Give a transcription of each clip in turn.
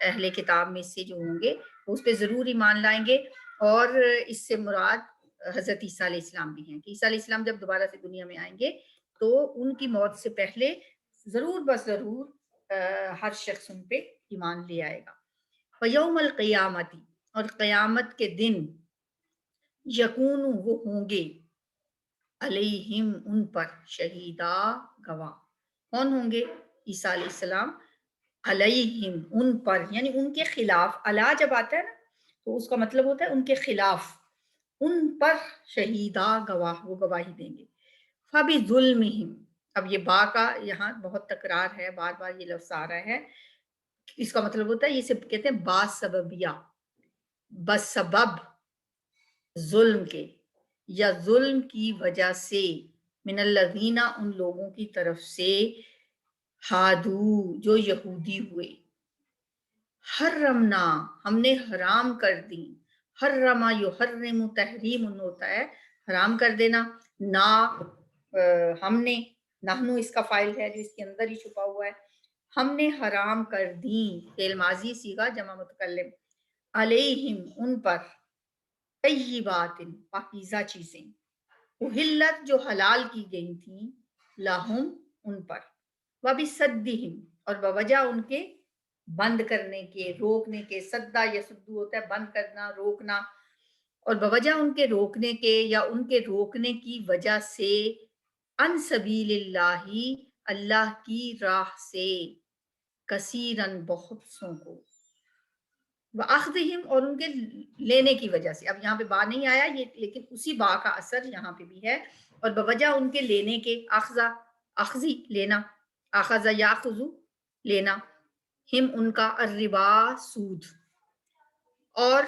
اہل کتاب میں سے جو ہوں گے وہ اس پہ ضرور ایمان لائیں گے، اور اس سے مراد حضرت عیسیٰ علیہ السلام بھی ہیں کہ عیسیٰ علیہ السلام جب دوبارہ سے دنیا میں آئیں گے تو ان کی موت سے پہلے ضرور بس ضرور ہر شخص ان پہ ایمان لے آئے گا۔ وَيَوْمَ الْقِيَامَةِ، اور قیامت کے دن، یکون وہ ہوں گے، علیہم ان پر، شہیدا گواہ۔ کون ہوں گے؟ عیسیٰ علیہ السلام، علیہم ان پر، یعنی ان کے خلاف۔ علی جب آتا ہے نا تو اس کا مطلب ہوتا ہے ان کے خلاف، ان پر شہیدا گواہ، وہ گواہی دیں گے۔ فَبِظُلْمِهِمْ، اب یہ با کا یہاں بہت تکرار ہے، بار بار یہ لفظ آ رہا ہے، اس کا مطلب ہوتا ہے، یہ سب کہتے ہیں با سببیہ، بسبب ظلم کے یا ظلم کی وجہ سے، من الذین، ان لوگوں کی طرف سے، ہادو، جو یہودی ہوئے، حرمنا، ہم نے حرام کر دی، حرما یحرم، تحریم ان ہوتا ہے حرام کر دینا، نا ہم نے، نحنو اس کا فائل ہے جو اس کے اندر ہی چھپا ہوا ہے، ہم نے حرام کر دی، فعل ماضی صیغہ جمع متکلم، علیہم ان پر، طیبات، پاکیزہ چیزیں، احلت، جو حلال کی گئی تھیں، لہم، ان پر، وبصدہم، اور بوجہ ان کے بند کرنے کے، روکنے کے، سدا یا سدو ہوتا ہے بند کرنا، روکنا، اور بوجہ ان کے روکنے کے یا ان کے روکنے کی وجہ سے، ان سبیل اللہ، اللہ کی راہ سے، کثیرن، بہت سوں کو، وَأَخْذِهِمْ، اور ان کے لینے کی وجہ سے، اب یہاں پہ با نہیں آیا یہ، لیکن اسی با کا اثر یہاں پہ بھی ہے، اور بوجہ ان کے لینے کے، اخذا، اخذی، لینا، اخذ یاخذ، لینا، ہم، ان کا، الربا، سود، اور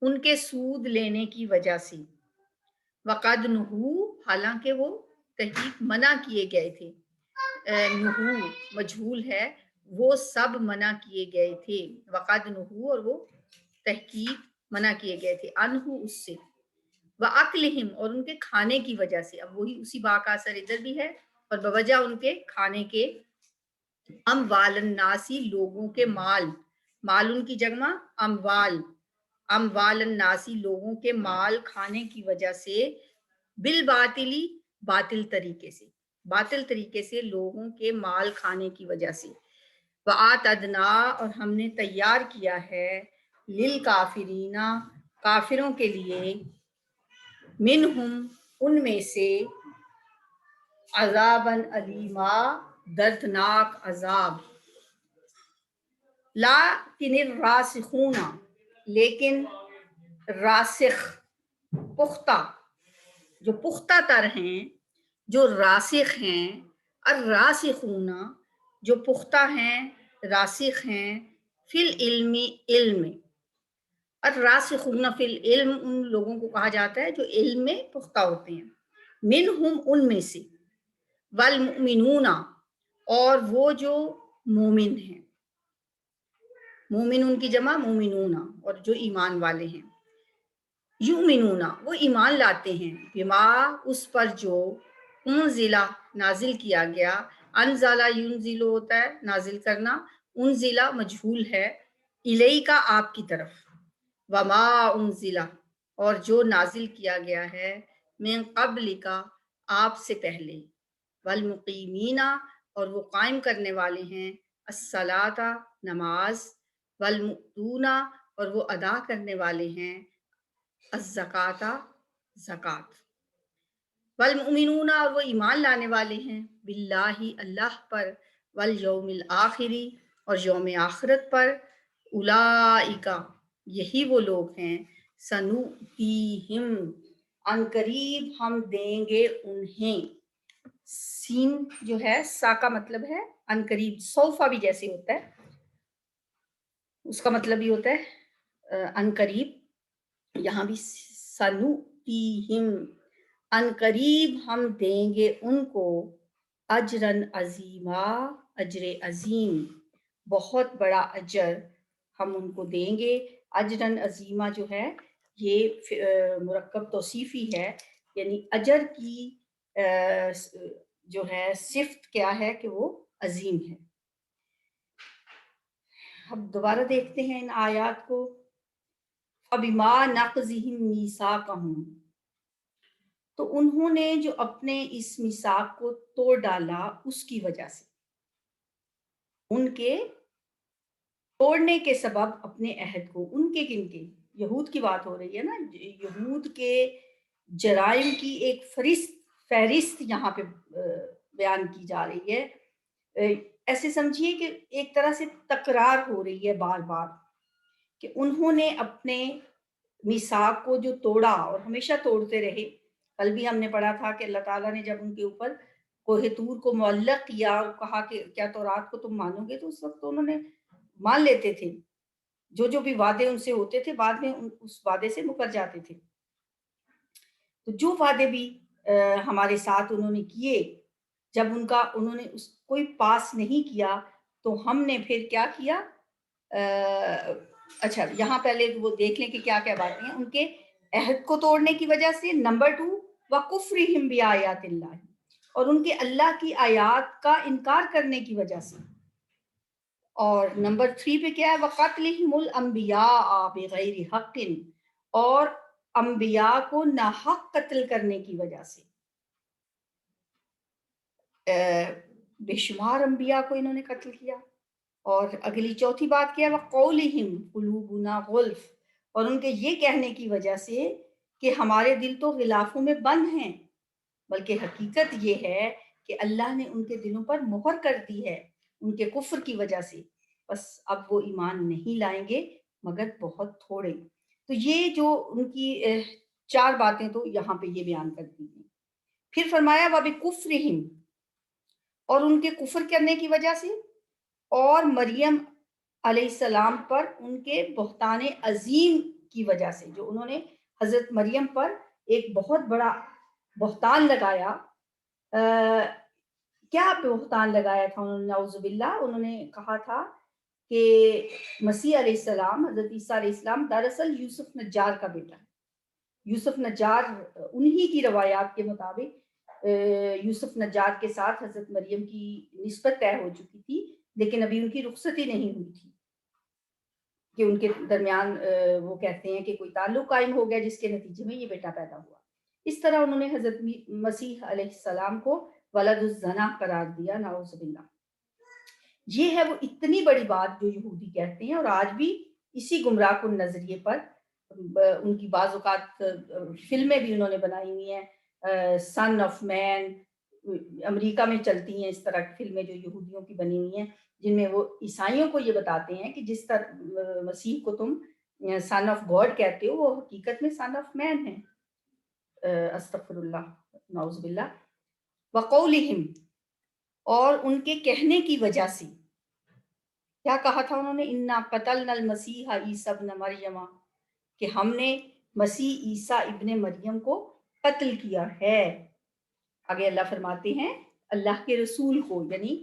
ان کے سود لینے کی وجہ سے، وقد نہو، حالانکہ وہ تحقیق منع کیے گئے تھے، نہو مجھول ہے، وہ سب منع کیے گئے تھے، وقد نہو، اور وہ تحقیق منع کیے گئے تھے، انہو، اس سے، وَأَكْلِهِمْ، اور ان کے کھانے کی وجہ سے، اب وہی اسی با کا اثر ادھر بھی ہے، اور بوجہ ان کے کھانے کے، اموال الناسی، لوگوں کے مال، مال ان کی جمع اموال، اموال الناسی، لوگوں کے مال کھانے کی وجہ سے، بالباطلی، باطل طریقے سے، باطل طریقے سے لوگوں کے مال کھانے کی وجہ سے، وَآتَدْنَا، اور ہم نے تیار کیا ہے، للکافرین، کافروں کے لیے، منہم، ان میں سے، عذاباً علیما، دردناک عذاب، لیکن الراسخون، لیکن راسخ، پختہ، جو پختہ تر ہیں، جو راسخ ہیں، الراسخون، جو پختہ ہیں، راسخ ہیں، فی العلم، علم میں، الراسخون فی العلم، ان لوگوں کو کہا جاتا ہے جو علم میں پختہ ہوتے ہیں، منہم، ان میں سے، والمؤمنون، اور وہ جو مومن ہیں، مومن ان کی جمع مومنون، اور جو ایمان والے ہیں، یؤمنون، وہ ایمان لاتے ہیں، بما، اس پر جو، انزلہ، نازل کیا گیا، انزلہ ینزل ہوتا ہے نازل کرنا، انزلہ مجہول ہے، الیکا، آپ کی طرف، وما انزلہ، اور جو نازل کیا گیا ہے، من قبل کا، آپ سے پہلے، والمقیمین، اور وہ قائم کرنے والے ہیں، الصلاۃ، نماز، والمؤتون، اور وہ ادا کرنے والے ہیں، الزکاۃ، زکوٰۃ، والمؤمنون، اور وہ ایمان لانے والے ہیں، باللہ، اللہ پر، والیوم الآخر، اور یوم آخرت پر، اولئک، یہی وہ لوگ ہیں، سنؤتیہم، ان قریب ہم دیں گے انہیں، سین جو ہے سا کا مطلب ہے ان قریب، سوفا بھی جیسے ہوتا ہے اس کا مطلب بھی ہوتا ہے ان قریب، یہاں بھی سنؤتیہم، ان قریب ہم دیں گے ان کو، اجرن عظیما، اجر عظیم، بہت بڑا اجر ہم ان کو دیں گے، اجرن عظیما جو ہے یہ مرکب توصیفی ہے، یعنی اجر کی جو ہے صفت کیا ہے کہ وہ عظیم ہے۔ اب دوبارہ دیکھتے ہیں ان آیات کو. فَبِمَا نَقْضِهِمْ مِيثَاقَهُمْ، تو انہوں نے جو اپنے اس میثاق کو توڑ ڈالا اس کی وجہ سے، ان کے توڑنے کے سبب اپنے عہد کو، ان کے کن کے، یہود کی بات ہو رہی ہے نا. یہود کے جرائم کی ایک فہرست یہاں پہ بیان کی جا رہی ہے. ایسے سمجھیے کہ ایک طرح سے تکرار ہو رہی ہے بار بار کہ انہوں نے اپنے میثاق کو جو توڑا اور ہمیشہ توڑتے رہے. کل بھی ہم نے پڑھا تھا کہ اللہ تعالیٰ نے جب ان کے اوپر کوہ طور کو معلق کیا اور کہا کہ کیا تورات کو تم مانو گے، تو اس وقت انہوں نے مان لیتے تھے. جو بھی وعدے ان سے ہوتے تھے بعد میں اس وعدے سے مکر جاتے تھے. تو جو وعدے بھی ہمارے ساتھ انہوں نے کیے، جب انہوں نے اس کوئی پاس نہیں کیا تو ہم نے پھر کیا کیا. اچھا یہاں پہلے وہ دیکھ لیں کہ کیا کیا باتیں ہیں. ان کے عہد کو توڑنے کی وجہ سے. نمبر 2 وَكُفْرِهِمْ بِآيَاتِ اللَّهِ، اور ان کے اللہ کی آیات کا انکار کرنے کی وجہ سے. اور نمبر 3 پہ کیا ہے، وَقَتْلِهِمُ الْأَنْبِيَاءَ بِغَيْرِ حَقٍ، اور انبیاء کو ناحق قتل کرنے کی وجہ سے. بے شمار انبیاء کو انہوں نے قتل کیا. اور اگلی چوتھی بات کیا، وَقَوْلِهِمْ قُلُوبُنَا غُلْفٌ، اور ان کے یہ کہنے کی وجہ سے کہ ہمارے دل تو غلافوں میں بند ہیں، بلکہ حقیقت یہ ہے کہ اللہ نے ان کے دلوں پر مہر کر دی ہے ان کے کفر کی وجہ سے. بس اب وہ ایمان نہیں لائیں گے مگر بہت تھوڑے. تو یہ جو ان کی 4 باتیں تو یہاں پہ یہ بیان کر دی ہیں. پھر فرمایا وَبِكُفْرِهِمْ، اور ان کے کفر کرنے کی وجہ سے، اور مریم علیہ السلام پر ان کے بہتان عظیم کی وجہ سے، جو انہوں نے حضرت مریم پر ایک بہت بڑا بہتان لگایا. کیا بہتان لگایا تھا انہوں نے؟ نعوذ باللہ، انہوں نے کہا تھا کہ مسیح علیہ السلام، حضرت عیسیٰ علیہ السلام دراصل یوسف نجار کا بیٹا ہے. یوسف نجار، انہی کی روایات کے مطابق یوسف نجار کے ساتھ حضرت مریم کی نسبت طے ہو چکی تھی، لیکن ابھی ان کی رخصتی نہیں ہوئی تھی کہ ان کے درمیان وہ کہتے ہیں کہ کوئی تعلق قائم ہو گیا جس کے نتیجے میں یہ بیٹا پیدا ہوا. اس طرح انہوں نے حضرت مسیح علیہ السلام کو ولد الزنا قرار دیا. نعوذ باللہ. یہ ہے وہ اتنی بڑی بات جو یہودی کہتے ہیں، اور آج بھی اسی گمراہ کن نظریے پر ان کی بعض اوقات فلمیں بھی انہوں نے بنائی ہوئی ہیں. سن آف مین امریکہ میں چلتی ہیں اس طرح کی فلمیں جو یہودیوں کی بنی ہوئی ہیں، جن میں وہ عیسائیوں کو یہ بتاتے ہیں کہ جس طرح مسیح کو تم سن آف گاڈ کہتے ہو، وہ حقیقت میں سن آف مین ہیں. استغفر اللہ، نعوذ باللہ. وقولہم، اور ان کے کہنے کی وجہ سے. کیا کہا تھا انہوں نے؟ انا قتلنا المسیح عیسی ابن مریم، کہ ہم نے مسیح عیسیٰ ابن مریم کو قتل کیا ہے. آگے اللہ فرماتے ہیں اللہ کے رسول کو، یعنی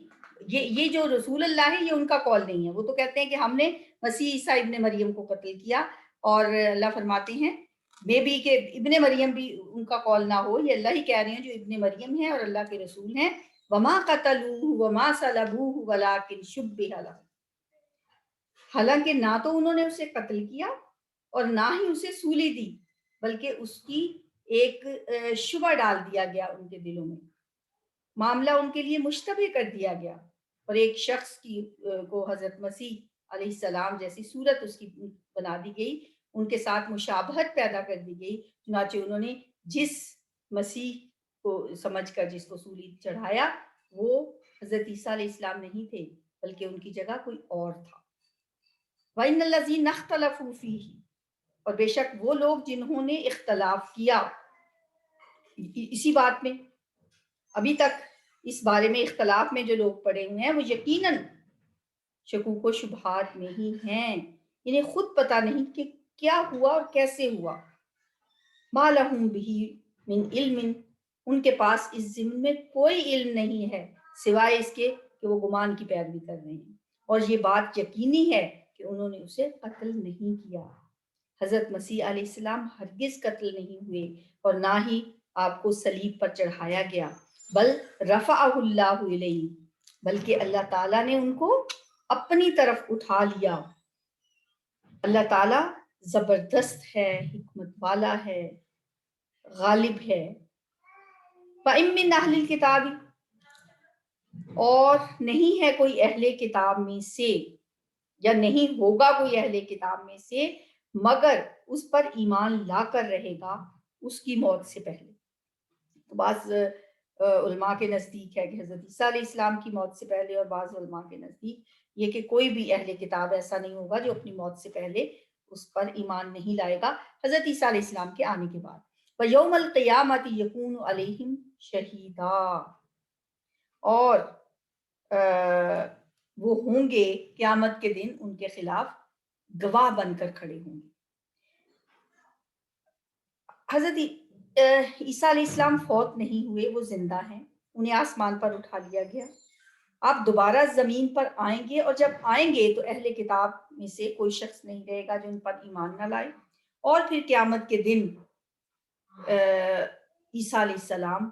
یہ جو رسول اللہ ہے یہ ان کا قول نہیں ہے. وہ تو کہتے ہیں کہ ہم نے مسیح عیسیٰ ابن مریم کو قتل کیا، اور اللہ فرماتے ہیں بے بھی کہ ابن مریم بھی ان کا قول نہ ہو، یہ اللہ ہی کہہ رہے ہیں جو ابن مریم ہیں اور اللہ کے رسول ہیں. وما قتلوہ وما صلبوہ ولکن شبہ لہم، حالانکہ نہ تو انہوں نے اسے قتل کیا اور نہ ہی اسے سولی دی، بلکہ اس کی ایک شبہ ڈال دیا گیا ان کے دلوں میں. معاملہ ان کے لیے مشتبہ کر دیا گیا، اور ایک شخص کو حضرت مسیح علیہ السلام جیسی صورت اس کی بنا دی گئی، ان کے ساتھ مشابہت پیدا کر دی گئی. چنانچہ انہوں نے جس مسیح کو سمجھ کر جس کو سولی چڑھایا وہ حضرت عیسیٰ علیہ السلام نہیں تھے، بلکہ ان کی جگہ کوئی اور تھا. وَإِنَّ الَّذِينَ اخْتَلَفُوا فِيهِ، اور بے شک وہ لوگ جنہوں نے اختلاف کیا اسی بات میں، ابھی تک اس بارے میں اختلاف میں جو لوگ پڑے ہوئے ہیں وہ یقیناً شکوک و شبہات میں ہی ہیں. انہیں خود پتہ نہیں کہ کیا ہوا اور کیسے ہوا. مَا لَهُم بِهِ مِنْ عِلْمٍ، ان کے پاس اس ضمن میں کوئی علم نہیں ہے سوائے اس کے کہ وہ گمان کی پیروی کر رہے ہیں. اور یہ بات یقینی ہے کہ انہوں نے اسے قتل نہیں کیا. حضرت مسیح علیہ السلام ہرگز قتل نہیں ہوئے اور نہ ہی آپ کو صلیب پر چڑھایا گیا، بل رفعہ اللہ الیہ، بلکہ اللہ تعالیٰ نے ان کو اپنی طرف اٹھا لیا۔ اللہ تعالیٰ زبردست ہے، حکمت والا ہے، غالب ہے۔ فَإِن مِّنْ أَهْلِ الْكِتَابِ، اور نہیں ہے کوئی اہل کتاب میں سے، یا نہیں ہوگا کوئی اہل کتاب میں سے مگر اس پر ایمان لا کر رہے گا اس کی موت سے پہلے۔ تو بعض علماء کے نزدیک ہے کہ حضرت عیسیٰ علیہ السلام کی موت سے پہلے، اور بعض علماء کے نزدیک یہ کہ کوئی بھی اہل کتاب ایسا نہیں ہوگا جو اپنی موت سے پہلے اس پر ایمان نہیں لائے گا حضرت عیسیٰ علیہ السلام کے آنے کے بعد۔ وَيَوْمَ الْقِيَامَةِ يَكُونُ عَلَيْهِمْ شَهِيدًا، اور وہ ہوں گے قیامت کے دن ان کے خلاف گواہ بن کر کھڑے ہوں گے۔ حضرت عیسیٰ علیہ السلام فوت نہیں ہوئے، وہ زندہ ہیں، انہیں آسمان پر اٹھا لیا گیا۔ آپ دوبارہ زمین پر آئیں گے، اور جب آئیں گے تو اہل کتاب میں سے کوئی شخص نہیں رہے گا جو ان پر ایمان نہ لائے، اور پھر قیامت کے دن عیسیٰ علیہ السلام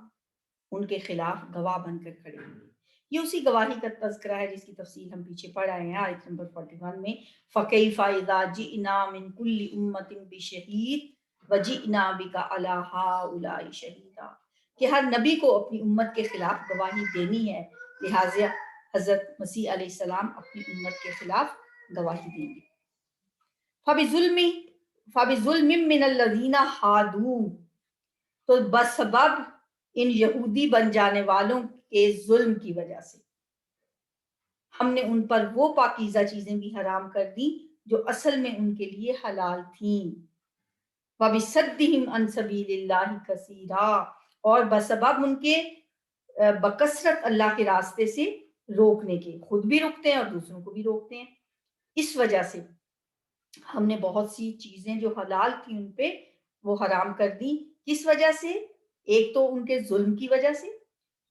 ان کے خلاف گواہ بن کر کھڑے ہوں گے۔ یہ اسی گواہی کا تذکرہ ہے جس کی تفصیل ہم پیچھے پڑھ آئے ہیں آیت نمبر 41 میں، فَكَيْفَ إِذَا جِئْنَا مِنْ كُلِّ أُمَّةٍ بِشَهِيدٍ وَجِئْنَا بِكَ عَلَىٰ هَٰؤُلَاءِ شَهِيدًا، کہ ہر نبی کو اپنی امت کے خلاف گواہی دینی ہے، لہٰذا حضرت مسیح علیہ السلام اپنی امت کے خلاف گواہی دیں گے۔ فَبِظُلْمٍ مِّنَ الَّذِينَ هَادُوا، تو بسبب ان یہودی بن جانے والوں کے ظلم کی وجہ سے ہم نے ان پر وہ پاکیزہ چیزیں بھی حرام کر دی جو اصل میں ان کے لیے حلال تھیں۔ وَبِصَدِّهِمْ عَنْ سَبِيلِ اللَّهِ كَثِيرًا، اور بسبب ان کے بکثرت اللہ کے راستے سے روکنے کے، خود بھی روکتے ہیں اور دوسروں کو بھی روکتے ہیں، اس وجہ سے ہم نے بہت سی چیزیں جو حلال تھیں ان پہ وہ حرام کر دی۔ کس وجہ سے؟ ایک تو ان کے ظلم کی وجہ سے،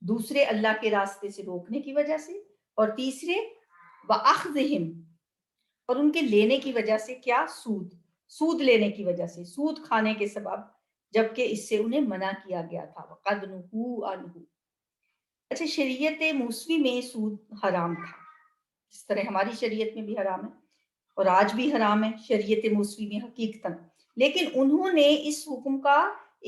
دوسرے اللہ کے راستے سے روکنے کی وجہ سے، اور تیسرے وَأَخْذِهِمْ، اور ان کے لینے کی وجہ سے، کیا؟ سود لینے کی وجہ سے، سود کھانے کے سبب، جبکہ اس سے انہیں منع کیا گیا تھا۔ وَقَدْ نُهُوا عَنْهُ، اچھا شریعت موسوی میں سود حرام تھا، جس طرح ہماری شریعت میں بھی حرام ہے اور آج بھی حرام ہے شریعت موسوی میں حقیقتاً، لیکن انہوں نے اس حکم کا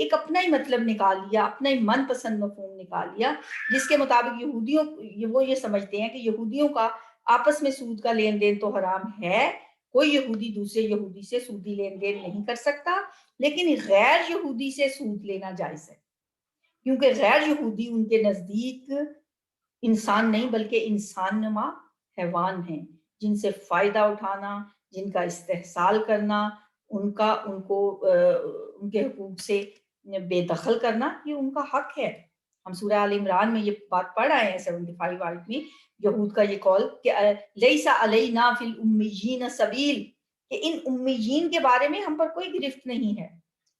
ایک اپنا ہی مطلب نکال لیا، اپنا ہی من پسند مفہوم نکال لیا، جس کے مطابق یہودیوں وہ یہ سمجھتے ہیں کہ یہودیوں کا آپس میں سود کا لین دین تو حرام ہے، کوئی یہودی دوسرے یہودی سے سودی لین دین نہیں کر سکتا، لیکن غیر یہودی سے سود لینا جائز ہے، کیونکہ غیر یہودی ان کے نزدیک انسان نہیں بلکہ انسان نما حیوان ہیں، جن سے فائدہ اٹھانا، جن کا استحصال کرنا، ان کے حقوق سے بے دخل کرنا، یہ ان کا حق ہے۔ ہم سورہ آل عمران میں یہ بات پڑھ آئے ہیں 75 آیت میں، یہود کا یہ قول کہ لیس علینا فی الامیین سبیل، کہ ان امیین کے بارے میں ہم پر کوئی گرفت نہیں ہے،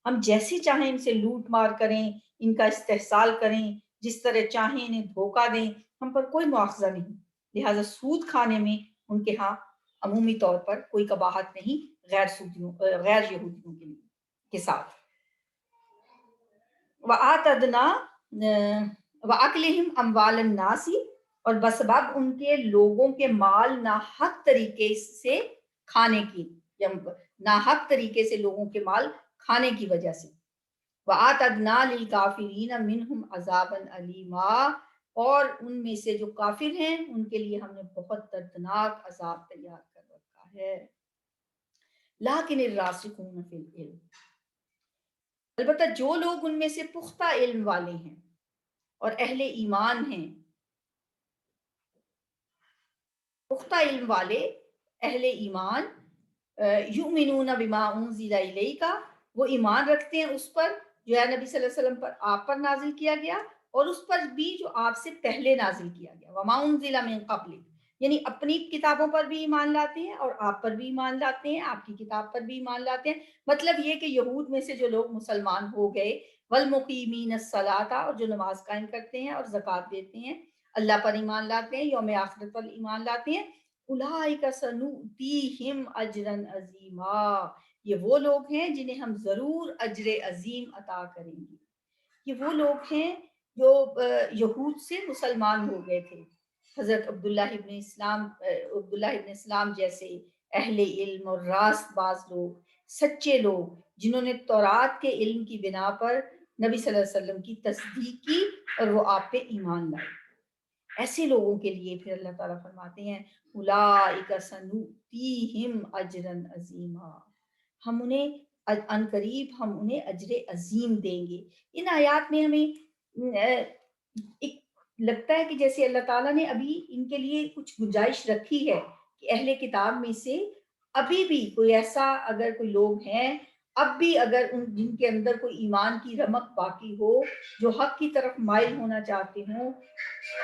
ہم جیسی چاہیں ان سے لوٹ مار کریں، ان کا استحصال کریں، جس طرح چاہیں انہیں دھوکہ دیں، ہم پر کوئی مواخذہ نہیں، لہٰذا سود کھانے میں ان کے ہاں عمومی طور پر کوئی قباحت نہیں غیر یہودیوں کے ساتھ۔ وَآتَدْنَا وَأَكْلِهِمْ أَمْوَالَ النَّاسِ، اور بسبب ان کے لوگوں کے مال ناحق طریقے سے کھانے کی، یا ناحق طریقے سے لوگوں کے مال کھانے کی وجہ سے، وَآتَدْنَا لِلْكَافِرِينَ مِنْهُمْ عَذَابًا أَلِيمًا، اور ان میں سے جو کافر ہیں ان کے لیے ہم نے بہت دردناک عذاب تیار کر رکھا ہے۔ لَٰكِنِ الرَّاسِخُونَ فِي الْعِلْمِ، البتہ جو لوگ ان میں سے پختہ علم والے ہیں اور اہل ایمان ہیں، پختہ علم والے اہل ایمان، یؤمنون بما انزل الیک، وہ ایمان رکھتے ہیں اس پر جو ہے نبی صلی اللہ علیہ وسلم پر آپ پر نازل کیا گیا، اور اس پر بھی جو آپ سے پہلے نازل کیا گیا، وما انزل من قبل، یعنی اپنی کتابوں پر بھی ایمان لاتے ہیں اور آپ پر بھی ایمان لاتے ہیں، آپ کی کتاب پر بھی ایمان لاتے ہیں۔ مطلب یہ کہ یہود میں سے جو لوگ مسلمان ہو گئے، والمقیمین الصلاۃ، اور جو نماز قائم کرتے ہیں اور زکوٰۃ دیتے ہیں، اللہ پر ایمان لاتے ہیں، یوم آخرت پر ایمان لاتے ہیں، اولئک سنؤتیہم اجرا عظیما، یہ وہ لوگ ہیں جنہیں ہم ضرور اجر عظیم عطا کریں گے۔ یہ وہ لوگ ہیں جو یہود سے مسلمان ہو گئے تھے، حضرت عبداللہ ابن اسلام جیسے اہل علم اور راست باز لوگ، سچے لوگ، جنہوں نے تورات کے علم کی بنا پر نبی صلی اللہ علیہ وسلم کی تصدیق کی اور وہ آپ پہ ایمان لائے، ایسے لوگوں کے لیے پھر اللہ تعالیٰ فرماتے ہیں اولئک سنؤتیہم اجرا عظیما، ہم انہیں ان قریب ہم انہیں اجر عظیم دیں گے۔ ان آیات میں ہمیں ایک لگتا ہے کہ جیسے اللہ تعالیٰ نے ابھی ان کے لیے کچھ گنجائش رکھی ہے کہ اہل کتاب میں سے ابھی بھی کوئی ایسا اگر کوئی لوگ ہیں، اب بھی اگر جن کے اندر کوئی ایمان کی رمق باقی ہو، جو حق کی طرف مائل ہونا چاہتے ہوں،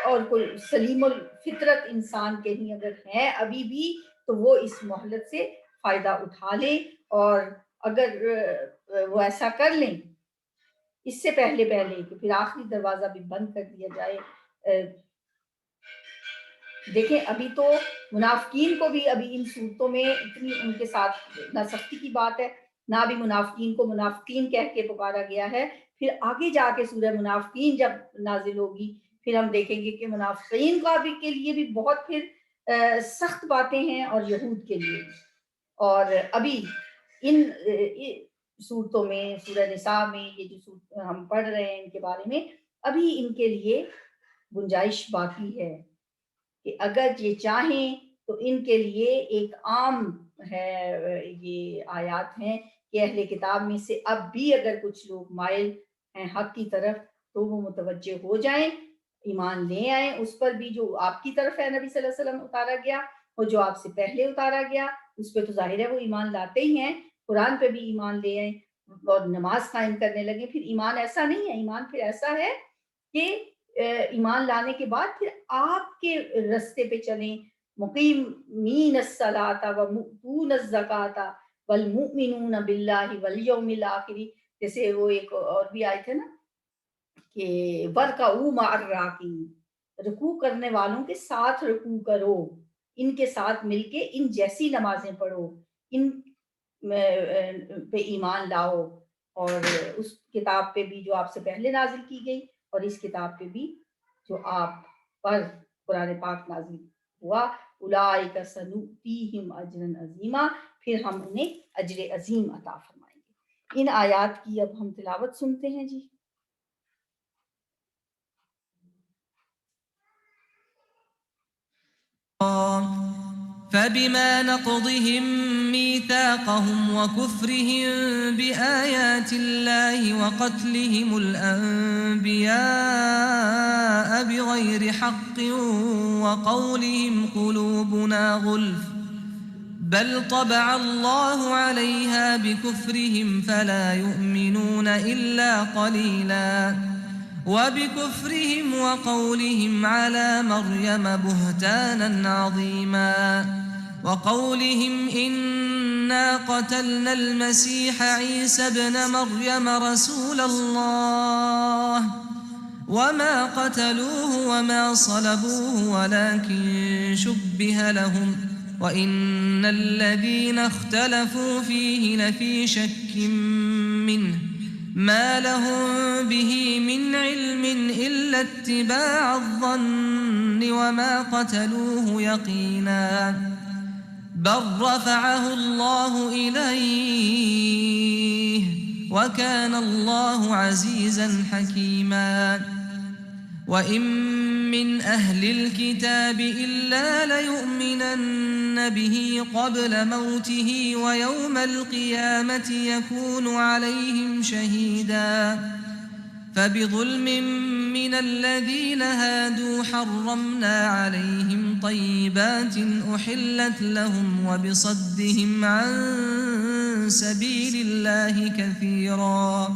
اور کوئی سلیم الفطرت انسان کہیں اگر ہیں ابھی بھی، تو وہ اس مہلت سے فائدہ اٹھا لیں، اور اگر وہ ایسا کر لیں اس سے پہلے کہ پھر آخری دروازہ بھی بند کر دیا جائے۔ دیکھیں ابھی تو منافقین کو بھی ابھی ان صورتوں میں اتنی ان کے ساتھ نہ سختی کی بات ہے، نہ ابھی منافقین کو منافقین کہہ کے پکارا گیا ہے۔ پھر آگے جا کے سورہ منافقین جب نازل ہوگی پھر ہم دیکھیں گے کہ منافقین کا بھی کے لیے بھی بہت پھر سخت باتیں ہیں، اور یہود کے لیے بھی۔ اور ابھی ان صورتوں میں سورہ نساء میں یہ جو ہم پڑھ رہے ہیں ان کے بارے میں، ابھی ان کے لیے گنجائش باقی ہے کہ اگر یہ چاہیں تو ان کے لیے ایک عام ہے یہ آیات ہیں کہ اہل کتاب میں سے اب بھی اگر کچھ لوگ مائل ہیں حق کی طرف تو وہ متوجہ ہو جائیں، ایمان لے آئیں اس پر بھی جو آپ کی طرف ہے نبی صلی اللہ علیہ وسلم اتارا گیا، اور جو آپ سے پہلے اتارا گیا اس پہ تو ظاہر ہے وہ ایمان لاتے ہی ہیں، قرآن پہ بھی ایمان لے آئیں اور نماز قائم کرنے لگے۔ پھر ایمان ایسا نہیں ہے، ایمان پھر ایسا ہے کہ ایمان لانے کے بعد پھر آپ کے رستے پہ چلیں، مقیمین الصلاۃ ومؤتون الزکاۃ والمؤمنون باللہ والیوم الآخر، جیسے وہ ایک اور بھی آیت ہے نا کہ وَارْكَعُوا مَعَ الرَّاكِعِينَ، رکوع کرنے والوں کے ساتھ رکوع کرو، ان کے ساتھ مل کے ان جیسی نمازیں پڑھو، ان پہ ایمان لاؤ، اور اس کتاب پہ بھی جو آپ سے پہلے نازل کی گئی اور اس کتاب پہ بھی جو آپ پر قرآن پاک نازل ہوا، اولئک سنؤتیہم اجرا عظیما، پھر ہم انہیں اجر عظیم عطا فرمائیں گے۔ ان آیات کی اب ہم تلاوت سنتے ہیں جی۔ فبما نقضهم ميثاقهم وكفرهم بآيات الله وقتلهم الأنبياء بغير حق وقولهم قلوبنا غلف بل طبع الله عليها بكفرهم فلا يؤمنون إلا قليلا وبكفرهم وقولهم على مريم بهتانا عظيما وقولهم إنا قتلنا المسيح عيسى ابن مريم رسول الله وما قتلوه وما صلبوه ولكن شبه لهم وإن الذين اختلفوا فيه لفي شك منه ما لهم به من علم إلا اتباع الظن وما قتلوه يقينا بل رفعه الله إليه وكان الله عزيزا حكيما وإن من أهل الكتاب إلا ليؤمنن به قبل موته ويوم القيامة يكون عليهم شهيدا فبظلم من الذين هادوا حرمنا عليهم طيبات أحلت لهم وبصدهم عن سبيل الله كثيرا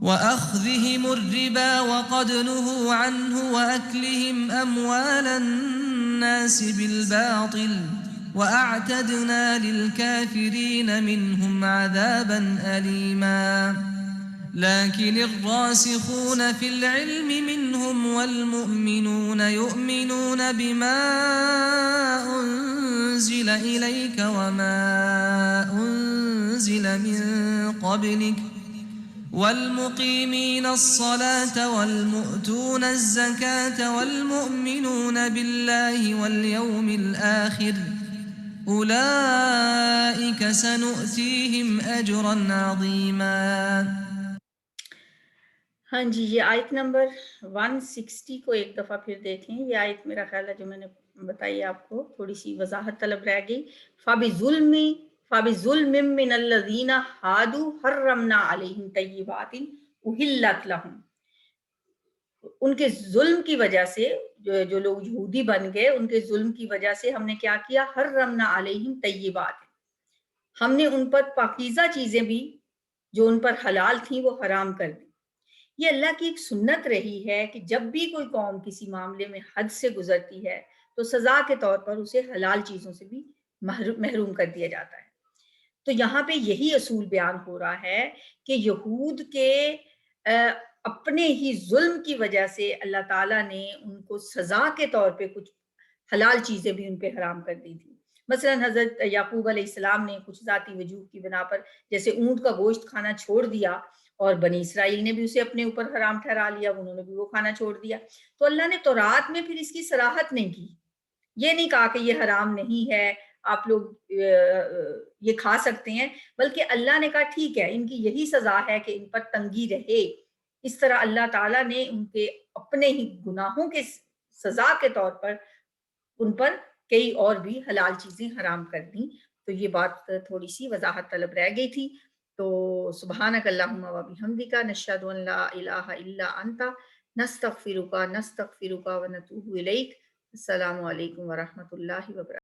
وأخذهم الربا وقد نهوا عنه وأكلهم أموال الناس بالباطل وأعتدنا للكافرين منهم عذابا أليما لكن الراسخون في العلم منهم والمؤمنون يؤمنون بما أنزل إليك وما أنزل من قبلك والمقيمين الصلاة والمؤتون الزكاة والمؤمنون بالله واليوم الآخر أولئك سنؤتيهم أجرا عظيما. ہاں جی، یہ آیت نمبر 160 کو ایک دفعہ پھر دیکھیں. یہ آیت میرا خیال ہے جو میں نے بتائی آپ کو تھوڑی سی وضاحت طلب رہ گئی. فَبِظُلْمٍ مِّنَ الَّذِينَ هَادُوا حَرَّمْنَا عَلَيْهِمْ طَيِّبَاتٍ أُحِلَّتْ لَهُمْ. ان کے ظلم کی وجہ سے جو لوگ یہودی بن گئے، ان کے ظلم کی وجہ سے ہم نے کیا کیا؟ حرمنا علیہم طیبات، ہم نے ان پر پاکیزہ چیزیں بھی جو ان پر حلال تھیں وہ حرام کر دی. یہ اللہ کی ایک سنت رہی ہے کہ جب بھی کوئی قوم کسی معاملے میں حد سے گزرتی ہے تو سزا کے طور پر اسے حلال چیزوں سے بھی محروم کر دیا جاتا ہے. تو یہاں پہ یہی اصول بیان ہو رہا ہے کہ یہود کے اپنے ہی ظلم کی وجہ سے اللہ تعالیٰ نے ان کو سزا کے طور پہ کچھ حلال چیزیں بھی ان پہ حرام کر دی تھی. مثلا حضرت یعقوب علیہ السلام نے کچھ ذاتی وجوہ کی بنا پر جیسے اونٹ کا گوشت کھانا چھوڑ دیا، اور بنی اسرائیل نے بھی اسے اپنے اوپر حرام ٹھہرا لیا، انہوں نے بھی وہ کھانا چھوڑ دیا. تو اللہ نے تورات میں پھر اس کی صراحت نہیں کی، یہ نہیں کہا کہ یہ حرام نہیں ہے، آپ لوگ یہ کھا سکتے ہیں، بلکہ اللہ نے کہا ٹھیک ہے ان کی یہی سزا ہے کہ ان پر تنگی رہے. اس طرح اللہ تعالیٰ نے ان کے اپنے ہی گناہوں کے سزا کے طور پر ان پر کئی اور بھی حلال چیزیں حرام کر دیں. تو یہ بات تھوڑی سی وضاحت طلب رہ گئی تھی. تو سبحانک اللہم و بحمدک نشہد ان لا الہ الا انت نستغفرک و نتوب الیک. السلام علیکم ورحمۃ اللہ وبرکاتہ.